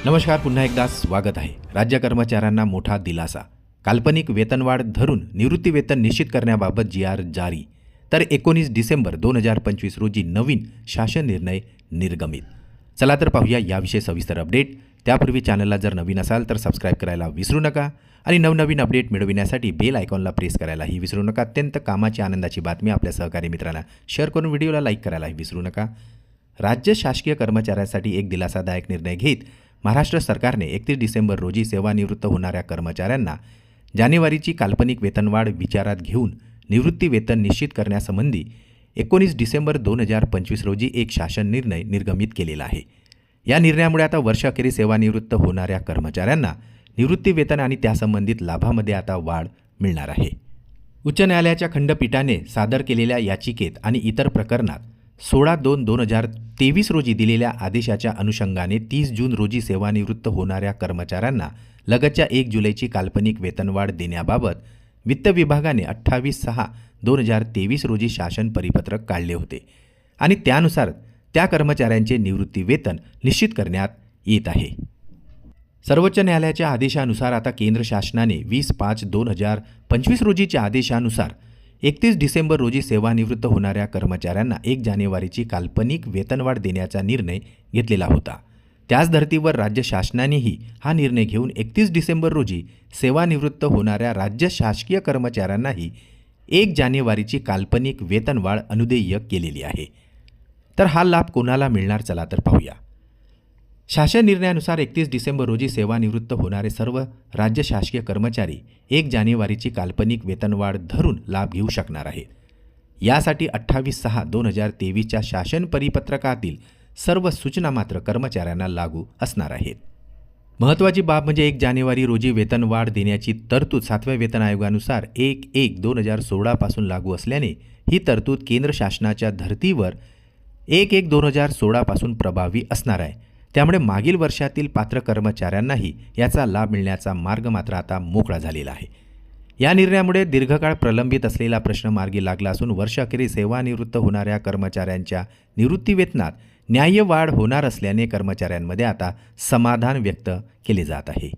नमस्कार, पुन्हा एकदा स्वागत आहे. राज्य कर्मचाऱ्यांना मोठा दिलासा. काल्पनिक वेतनवाढ धरून निवृत्तीवेतन निश्चित करण्याबाबत जी.आर. जारी. तर 19 डिसेंबर 2025 रोजी नवीन शासन निर्णय निर्गमित. चला तर पाहूया याविषयी सविस्तर अपडेट. त्यापूर्वी चॅनलला जर नवीन असाल तर सबस्क्राईब करायला विसरू नका आणि नवनवीन अपडेट मिळविण्यासाठी बेल आयकॉनला प्रेस करायलाही विसरू नका. अत्यंत कामाची आनंदाची बातमी आपल्या सहकारी मित्रांना शेअर करून व्हिडिओला लाईक करायलाही विसरू नका. राज्य शासकीय कर्मचाऱ्यांसाठी एक दिलासादायक निर्णय घेत महाराष्ट्र सरकारने 31 डिसेंबर रोजी सेवानिवृत्त होणाऱ्या कर्मचाऱ्यांना जानेवारीची काल्पनिक वेतनवाढ विचारात घेऊन निवृत्ती वेतन निश्चित करण्यासंबंधी 19 डिसेंबर 2025 रोजी एक शासन निर्णय निर्गमित केलेला आहे. या निर्णयामुळे आता वर्षाखेरी सेवानिवृत्त होणाऱ्या कर्मचाऱ्यांना निवृत्ती वेतन आणि त्यासंबंधित लाभामध्ये आता वाढ मिळणार आहे. उच्च न्यायालयाच्या खंडपीठाने सादर केलेल्या याचिकेत आणि इतर प्रकरणात 16/2/2023 रोजी दिलेल्या आदेशाच्या अनुषंगाने 30 जून रोजी सेवानिवृत्त होणाऱ्या कर्मचाऱ्यांना लगतच्या 1 जुलैची काल्पनिक वेतनवाढ देण्याबाबत वित्त विभागाने 28/6/2023 रोजी शासन परिपत्रक काढले होते आणि त्यानुसार त्या कर्मचाऱ्यांचे निवृत्ती वेतन निश्चित करण्यात येत आहे. सर्वोच्च न्यायालयाच्या आदेशानुसार आता केंद्र शासनाने 20/5/2025 रोजीच्या आदेशानुसार 31 डिसेंबर रोजी सेवानिवृत्त होणाऱ्या कर्मचाऱ्यांना 1 जानेवारीची काल्पनिक वेतनवाढ देण्याचा निर्णय घेतलेला होता. त्याच धर्तीवर राज्य शासनानेही हा निर्णय घेऊन 31 डिसेंबर रोजी सेवानिवृत्त होणाऱ्या राज्य शासकीय कर्मचाऱ्यांनाही 1 जानेवारीची काल्पनिक वेतनवाढ अनुदेय केलेली आहे. तर हा लाभ कोणाला मिळणार, चला तर पाहूया. शासन निर्णयानुसार 31 डिसेंबर रोजी सेवानिवृत्त होणारे सर्व राज्य शासकीय कर्मचारी 1 जानेवारीची काल्पनिक वेतनवाढ धरून लाभ घेऊ शकणार आहेत. यासाठी 28/6/2023च्या शासन परिपत्रकातील सर्व सूचना मात्र कर्मचाऱ्यांना लागू असणार आहेत. महत्त्वाची बाब म्हणजे 1 जानेवारी रोजी वेतनवाढ देण्याची तरतूद 7व्या वेतन आयोगानुसार 1/1/2016 पासून लागू असल्याने ही तरतूद केंद्र शासनाच्या धर्तीवर 1/1/2016 पासून प्रभावी असणार आहे. त्यामुळे मागील वर्षातील पात्र कर्मचाऱ्यांनाही याचा लाभ मिळण्याचा मार्ग मात्र आता मोकळा झालेला आहे. या निर्णयामुळे दीर्घकाळ प्रलंबित असलेला प्रश्न मार्गी लागला असून वर्षाखेरी सेवानिवृत्त होणाऱ्या कर्मचाऱ्यांच्या निवृत्ती वेतनात न्याय्य वाढ होणार असल्याने कर्मचाऱ्यांमध्ये आता समाधान व्यक्त केले जात आहे.